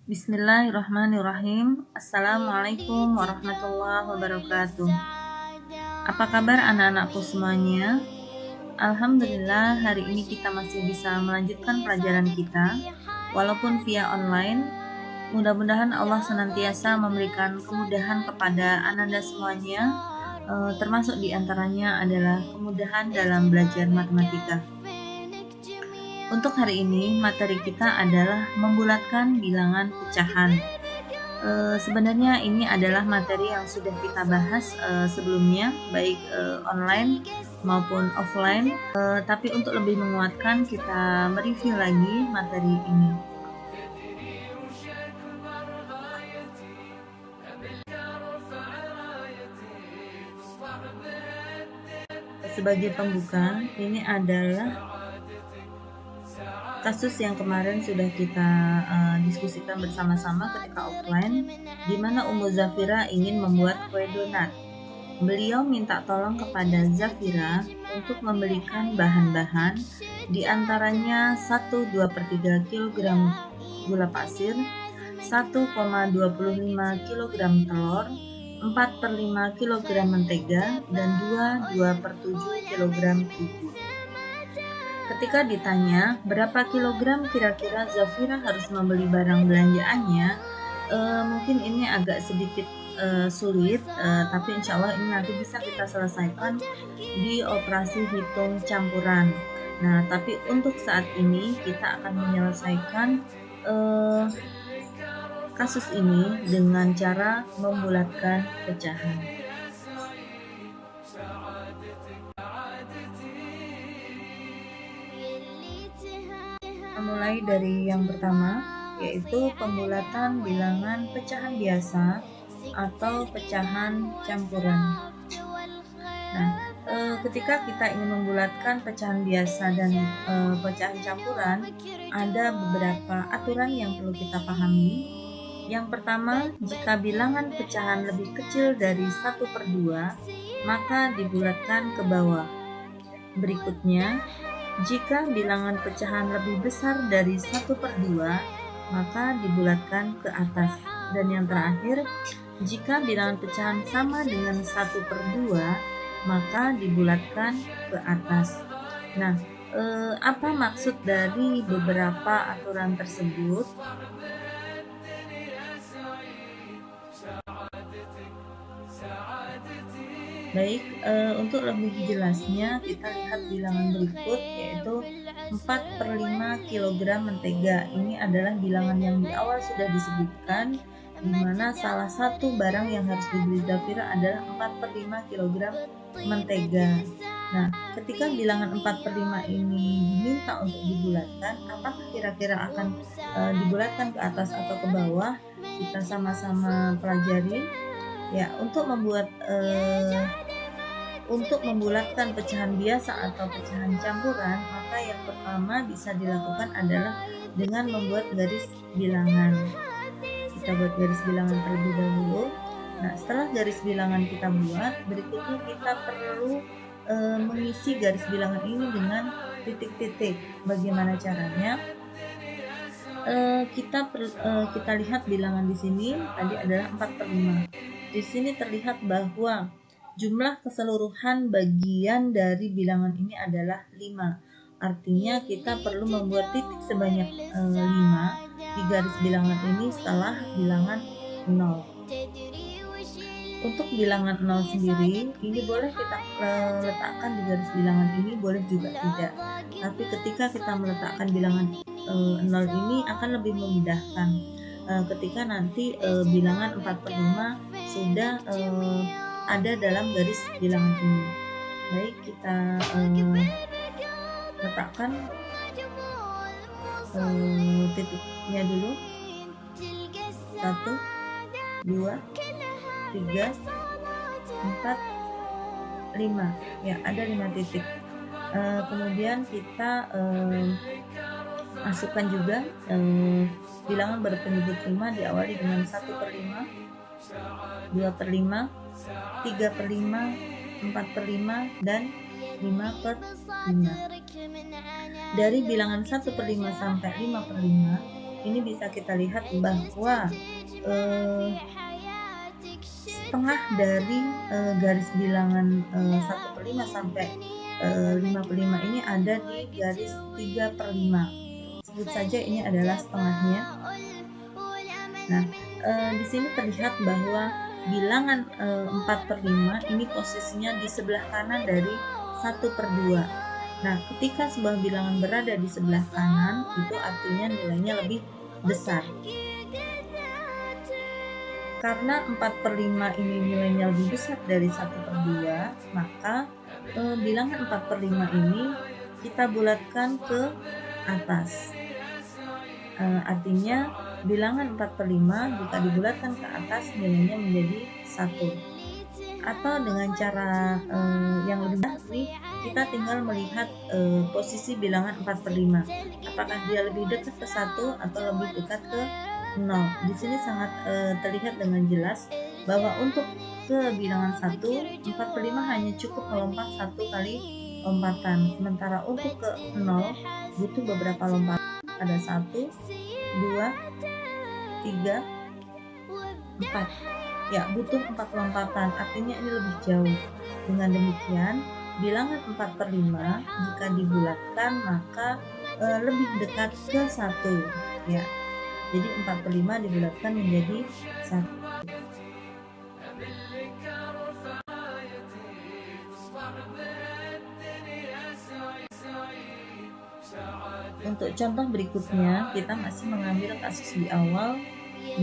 Bismillahirrahmanirrahim. Assalamualaikum warahmatullahi wabarakatuh. Apa kabar anak-anakku semuanya? Alhamdulillah, hari ini kita masih bisa melanjutkan pelajaran kita walaupun via online. Mudah-mudahan Allah senantiasa memberikan kemudahan kepada ananda semuanya, termasuk diantaranya adalah kemudahan dalam belajar matematika. Untuk hari ini, materi kita adalah membulatkan bilangan pecahan. Sebenarnya ini adalah materi yang sudah kita bahas sebelumnya, baik online maupun offline. Tapi untuk lebih menguatkan, kita mereview lagi materi ini. Sebagai pembuka, ini adalah kasus yang kemarin sudah kita diskusikan bersama-sama ketika offline, di mana Ummu Zafira ingin membuat kue donat. Beliau minta tolong kepada Zafira untuk membelikan bahan-bahan, di antaranya 1/2/3 kg gula pasir, 1,25 kg telur, 4/5 kg mentega, dan 2/7 kg terigu. Ketika ditanya berapa kilogram kira-kira Zafira harus membeli barang belanjaannya, mungkin ini agak sedikit sulit, tapi insya Allah ini nanti bisa kita selesaikan di operasi hitung campuran. Nah, tapi untuk saat ini kita akan menyelesaikan kasus ini dengan cara membulatkan pecahan. Mulai dari yang pertama, yaitu pembulatan bilangan pecahan biasa atau pecahan campuran. Nah, ketika kita ingin membulatkan pecahan biasa dan pecahan campuran, ada beberapa aturan yang perlu kita pahami. Yang pertama, jika bilangan pecahan lebih kecil dari 1/2, maka dibulatkan ke bawah. Berikutnya, jika bilangan pecahan lebih besar dari 1/2, maka dibulatkan ke atas. Dan yang terakhir, jika bilangan pecahan sama dengan 1/2, maka dibulatkan ke atas. Nah, apa maksud dari beberapa aturan tersebut? Baik, untuk lebih jelasnya kita lihat bilangan berikut, yaitu 4/5 kg mentega. Ini adalah bilangan yang di awal sudah disebutkan, di mana salah satu barang yang harus dibeli Zafira adalah 4/5 kg mentega. Nah, ketika bilangan 4/5 ini diminta untuk dibulatkan, apakah kira-kira akan dibulatkan ke atas atau ke bawah? Kita sama-sama pelajari. Ya, untuk membulatkan pecahan biasa atau pecahan campuran, maka yang pertama bisa dilakukan adalah dengan membuat garis bilangan. Kita buat garis bilangan terlebih dahulu. Nah, setelah garis bilangan kita buat, berikutnya kita perlu mengisi garis bilangan ini dengan titik-titik. Bagaimana caranya? Kita lihat bilangan di sini tadi adalah 4/5. Di sini terlihat bahwa jumlah keseluruhan bagian dari bilangan ini adalah 5. Artinya kita perlu membuat titik sebanyak 5 di garis bilangan ini setelah bilangan 0. Untuk bilangan 0 sendiri, ini boleh kita letakkan di garis bilangan ini, boleh juga tidak. Tapi ketika kita meletakkan bilangan 0 ini akan lebih memudahkan ketika nanti bilangan 4/5 sudah ada dalam garis bilangan ini. Baik, kita letakkan titiknya dulu. 1, 2, 3, 4, 5. Ya, ada 5 titik. Kemudian kita masukkan juga bilangan berpenyebut 5 diawali dengan 1/5, 2/5, 3/5, 4/5, dan 5/5. Dari bilangan 1/5 sampai 5/5 ini bisa kita lihat bahwa setengah dari garis bilangan 1/5 sampai 5/5 ini ada di garis 3/5. Sebut saja ini adalah setengahnya. Nah, di sini terlihat bahwa bilangan 4/5 ini posisinya di sebelah kanan dari 1/2. Nah, ketika sebuah bilangan berada di sebelah kanan, itu artinya nilainya lebih besar. Karena 4/5 ini nilainya lebih besar dari 1/2, maka bilangan 4/5 ini kita bulatkan ke atas. Artinya bilangan 4/5 jika dibulatkan ke atas nilainya menjadi 1. Atau dengan cara yang lebih mudah nih, kita tinggal melihat posisi bilangan 4/5. Apakah dia lebih dekat ke 1 atau lebih dekat ke 0. Di sini sangat terlihat dengan jelas bahwa untuk ke bilangan 1, 4/5 hanya cukup melompat 1 kali lompatan. Sementara untuk ke 0 butuh beberapa lompatan. Ada 1, 2, 3, 4. Ya, butuh 4 lompatan. Artinya ini lebih jauh. Dengan demikian, bilangan 4/5 jika dibulatkan maka lebih dekat ke 1. Ya. Jadi 4/5 dibulatkan menjadi 1. Untuk contoh berikutnya, kita masih mengambil kasus di awal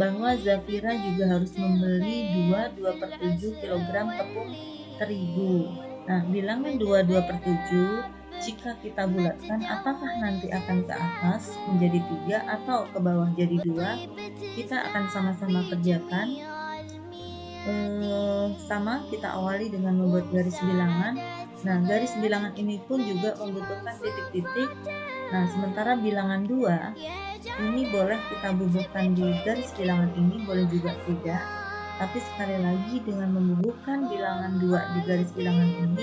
bahwa Zafira juga harus membeli 2/7 kg tepung terigu. Nah, bilangan 2/7 jika kita bulatkan, apakah nanti akan ke atas menjadi 3 atau ke bawah jadi 2? Kita akan sama-sama kerjakan. Sama, kita awali dengan membuat garis bilangan. Nah, garis bilangan ini pun juga membutuhkan titik-titik. Nah, sementara bilangan 2 ini boleh kita bubuhkan di garis bilangan ini, boleh juga tidak. Tapi sekali lagi, dengan membubuhkan bilangan 2 di garis bilangan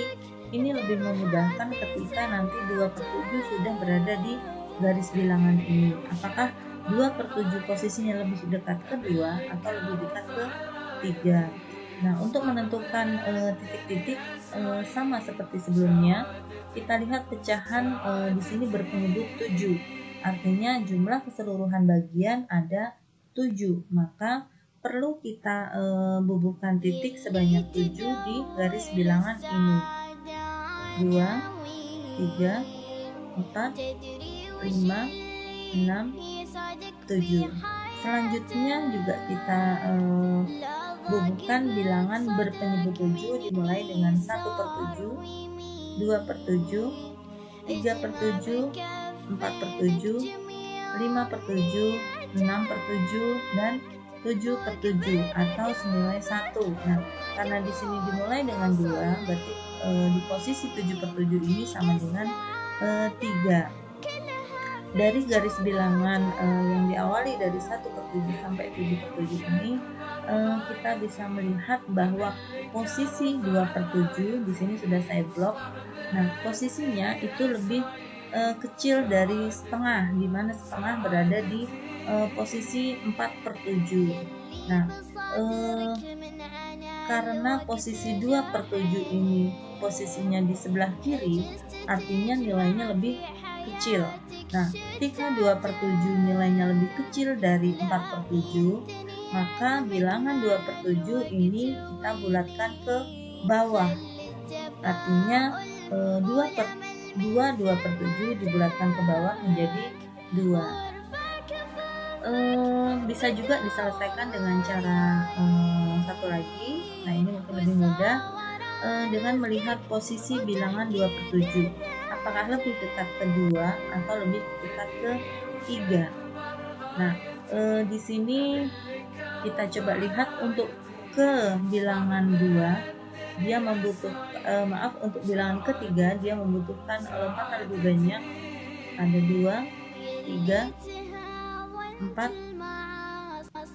ini lebih memudahkan ketika nanti 2/7 sudah berada di garis bilangan ini. Apakah 2/7 posisinya lebih dekat ke 2 atau lebih dekat ke 3? Nah, untuk menentukan titik-titik sama seperti sebelumnya, kita lihat pecahan di sini berpenduduk 7. Artinya jumlah keseluruhan bagian ada 7. Maka perlu kita bubuhkan titik sebanyak 7 di garis bilangan ini. 2, 3, 4, 5, 6, 7. Selanjutnya juga kita bubuhkan bilangan berpenyebut 7 dimulai dengan 1/7, 2/7, 3/7, 4/7, 5/7, 6/7, dan 7/7 atau senilai 1. Nah, karena di sini dimulai dengan 2, berarti di posisi 7/7 ini sama dengan 3. Dari garis bilangan yang diawali dari 1/7 sampai 7/7 ini, kita bisa melihat bahwa posisi 2/7 di sini sudah saya blok. Nah, posisinya itu lebih kecil dari setengah, di mana setengah berada di posisi 4/7. Nah, karena posisi 2/7 ini posisinya di sebelah kiri, artinya nilainya lebih kecil. Nah, ketika 2/7 nilainya lebih kecil dari 4/7, maka bilangan 2/7 ini kita bulatkan ke bawah. Artinya 2/7 dibulatkan ke bawah menjadi 2. Bisa juga diselesaikan dengan cara satu lagi. Nah, ini mungkin lebih mudah dengan melihat posisi bilangan 2/7. Apakah lebih dekat ke 2 atau lebih dekat ke 3? Nah, di sini kita coba lihat untuk ke bilangan 2, dia untuk bilangan ketiga dia membutuhkan lompatan lebih banyak. Ada 2, 3, 4,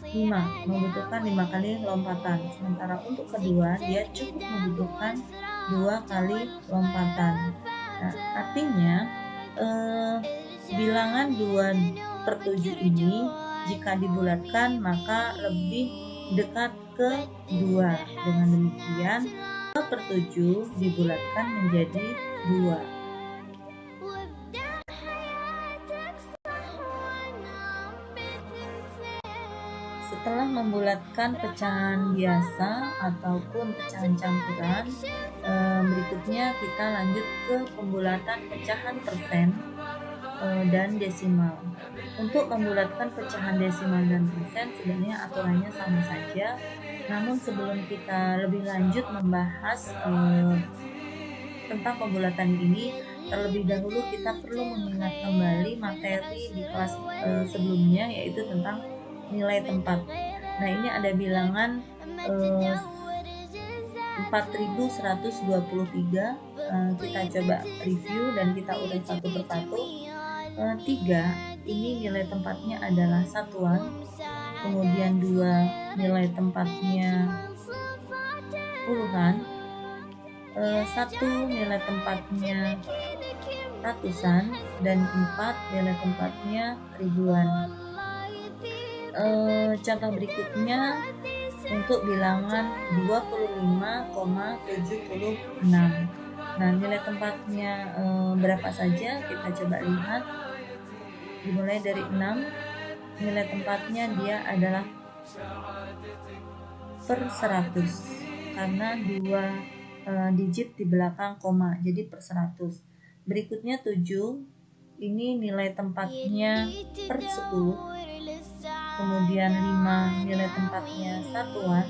5, membutuhkan 5 kali lompatan. Sementara untuk kedua dia cukup membutuhkan 2 kali lompatan. Nah, artinya bilangan 2 4/7 ini jika dibulatkan maka lebih dekat ke 2. Dengan demikian 2/7 dibulatkan menjadi 2. Setelah membulatkan pecahan biasa ataupun pecahan campuran, berikutnya kita lanjut ke pembulatan pecahan persen dan desimal. Untuk membulatkan pecahan desimal dan persen sebenarnya aturannya sama saja, namun sebelum kita lebih lanjut membahas tentang pembulatan ini, terlebih dahulu kita perlu mengingat kembali materi di kelas sebelumnya, yaitu tentang nilai tempat. Nah, ini ada bilangan 4123. Kita coba review dan kita urai satu persatu. 3 ini nilai tempatnya adalah satuan, kemudian 2 nilai tempatnya puluhan, 1 nilai tempatnya ratusan, dan 4 nilai tempatnya ribuan. Contoh berikutnya untuk bilangan 25,76. Nah, nilai tempatnya berapa saja? Kita coba lihat. Dimulai dari 6, nilai tempatnya dia adalah per 100 karena 2 digit di belakang koma, jadi per 100. Berikutnya 7, ini nilai tempatnya per 10. Kemudian 5 nilai tempatnya satuan,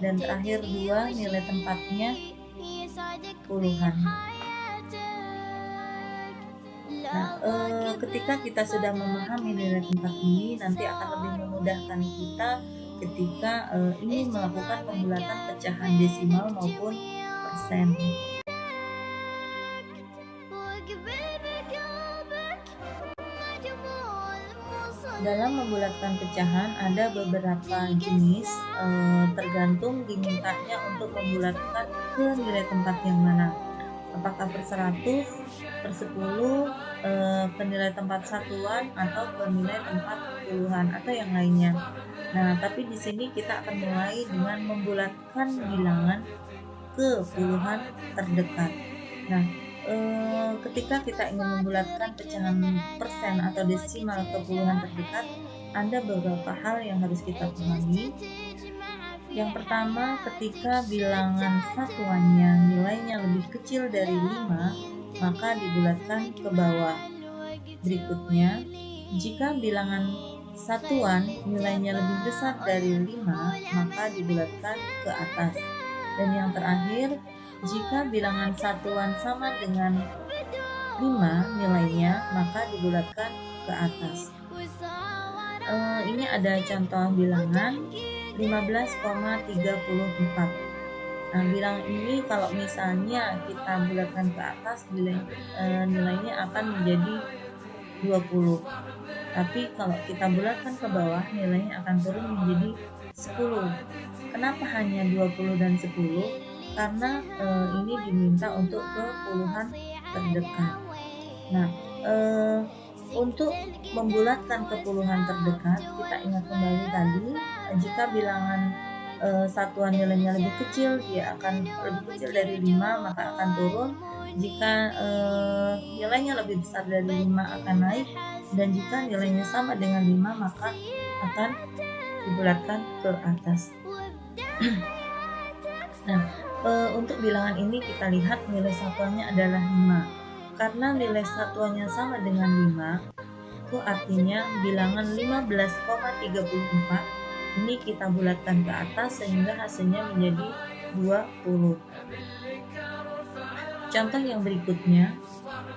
dan terakhir 2 nilai tempatnya puluhan. Nah, ketika kita sudah memahami nilai tempat ini, nanti akan lebih memudahkan kita ketika ingin melakukan pembulatan pecahan desimal maupun persen. Dalam membulatkan pecahan ada beberapa jenis, tergantung dimintanya untuk membulatkan ke nilai tempat yang mana. Apakah per 100, per 10, ke nilai tempat satuan, atau ke nilai tempat puluhan, atau yang lainnya. Nah, tapi di sini kita akan mulai dengan membulatkan bilangan ke puluhan terdekat. Nah, ketika kita ingin membulatkan pecahan persen atau desimal ke puluhan terdekat, ada beberapa hal yang harus kita pahami. Yang pertama, ketika bilangan satuannya nilainya lebih kecil dari 5, maka dibulatkan ke bawah. Berikutnya, jika bilangan satuan nilainya lebih besar dari 5, maka dibulatkan ke atas. Dan yang terakhir, jika bilangan satuan sama dengan 5 nilainya, maka dibulatkan ke atas. Ini ada contoh bilangan 15,34. Nah, bilangan ini kalau misalnya kita bulatkan ke atas, nilainya akan menjadi 20. Tapi kalau kita bulatkan ke bawah, nilainya akan turun menjadi 10. Kenapa hanya 20 dan 10? Karena ini diminta untuk ke puluhan terdekat. Nah, untuk membulatkan ke puluhan terdekat, kita ingat kembali tadi, jika bilangan satuan nilainya lebih kecil, dia akan lebih kecil dari 5, maka akan turun. Jika nilainya lebih besar dari 5 akan naik, dan jika nilainya sama dengan 5 maka akan dibulatkan ke atas. Nah, untuk bilangan ini kita lihat nilai satuannya adalah 5. Karena nilai satuannya sama dengan 5, itu artinya bilangan 15,34 ini kita bulatkan ke atas sehingga hasilnya menjadi 20. Contoh yang berikutnya,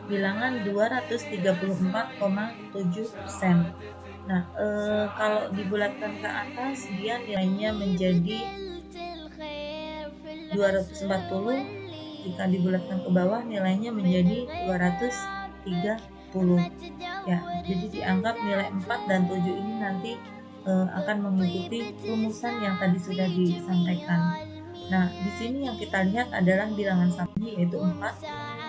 bilangan 234,7%. Nah, kalau dibulatkan ke atas, dia nilainya menjadi 240. Jika dibulatkan ke bawah, nilainya menjadi 230. Ya, jadi dianggap nilai 4 dan 7 ini nanti akan mengikuti rumusan yang tadi sudah disampaikan. Nah, di sini yang kita lihat adalah bilangan satunya yaitu 4.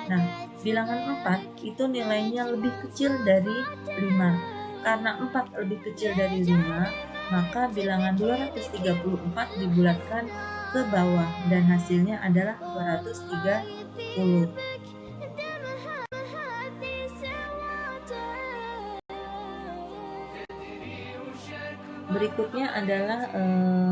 Nah, bilangan 4 itu nilainya lebih kecil dari 5. karena 4 lebih kecil dari 5, maka bilangan 234 dibulatkan ke bawah dan hasilnya adalah 230. Berikutnya adalah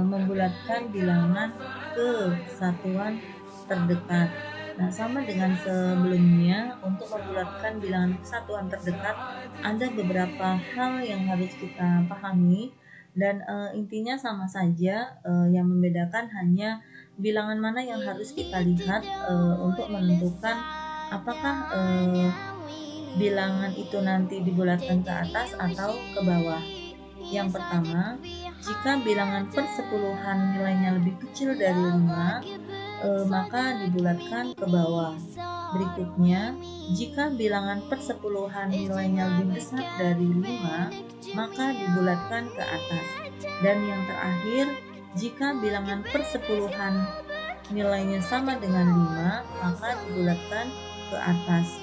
membulatkan bilangan ke satuan terdekat. Nah, sama dengan sebelumnya, untuk membulatkan bilangan ke satuan terdekat ada beberapa hal yang harus kita pahami dan intinya sama saja, yang membedakan hanya bilangan mana yang harus kita lihat untuk menentukan apakah bilangan itu nanti dibulatkan ke atas atau ke bawah. Yang pertama, jika bilangan persepuluhan nilainya lebih kecil dari 5, maka dibulatkan ke bawah. Berikutnya, jika bilangan persepuluhan nilainya lebih besar dari 5, maka dibulatkan ke atas. Dan yang terakhir, jika bilangan persepuluhan nilainya sama dengan 5, maka dibulatkan ke atas.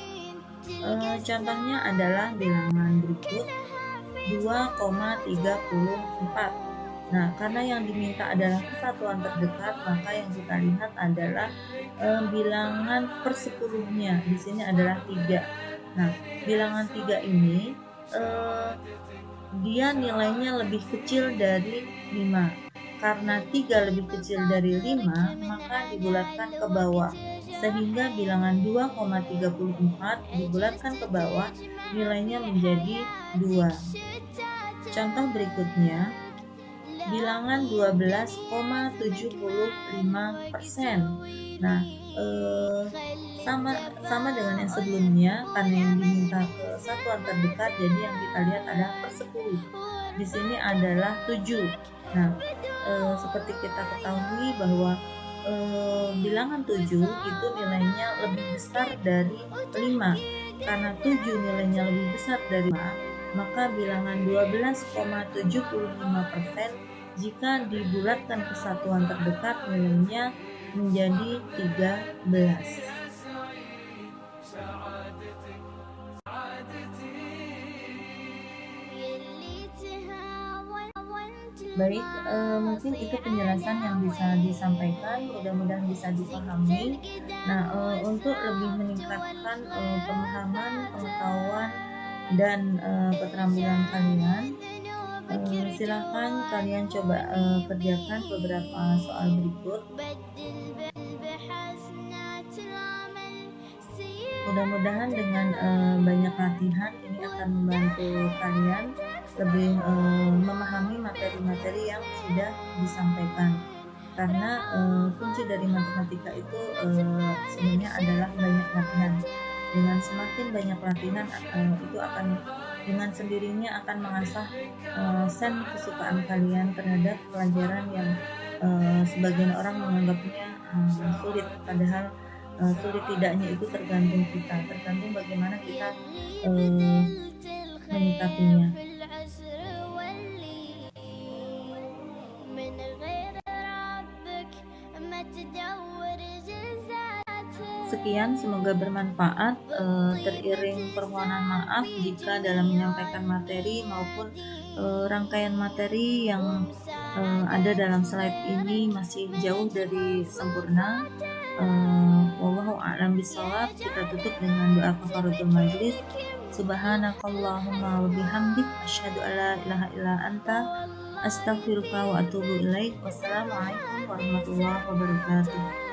Contohnya adalah bilangan berikut 2,34. Nah, karena yang diminta adalah kesatuan terdekat, maka yang kita lihat adalah bilangan persepuluhnya. Di sini adalah 3. Nah, bilangan 3 ini dia nilainya lebih kecil dari 5. Karena 3 lebih kecil dari 5, maka dibulatkan ke bawah. Sehingga bilangan 2,34 dibulatkan ke bawah, nilainya menjadi 2. Contoh berikutnya, bilangan 12,75%. Nah, sama dengan yang sebelumnya, karena yang diminta ke satuan terdekat, jadi yang kita lihat adalah per 10. Di sini adalah 7. Nah, seperti kita ketahui bahwa bilangan 7 itu nilainya lebih besar dari 5. Karena 7 nilainya lebih besar dari 5, maka bilangan 12,75% jika dibulatkan ke satuan terdekat nilainya menjadi 13. Baik, mungkin itu penjelasan yang bisa disampaikan, mudah-mudahan bisa dipahami. Nah, untuk lebih meningkatkan pemahaman, pengetahuan, dan keterampilan kalian, silahkan kalian coba kerjakan beberapa soal berikut. Mudah-mudahan dengan banyak latihan ini akan membantu kalian lebih memahami materi-materi yang sudah disampaikan. Karena kunci dari matematika itu sebenarnya adalah banyak latihan. Dengan semakin banyak latihan, itu akan dengan sendirinya akan mengasah sen kesukaan kalian terhadap pelajaran yang sebagian orang menganggapnya sulit, padahal sulit tidaknya itu tergantung bagaimana kita menyikapinya. Sekian, semoga bermanfaat. Teriring permohonan maaf jika dalam menyampaikan materi maupun rangkaian materi yang ada dalam slide ini masih jauh dari sempurna. Wallahu a'lam bishawab. Kita tutup dengan doa kafaratul majlis. Subhanakallahumma wa bihamdik asyhadu an la ilaha illa anta astaghfiruka wa atubu ilaik. Wassalamualaikum warahmatullahi wabarakatuh.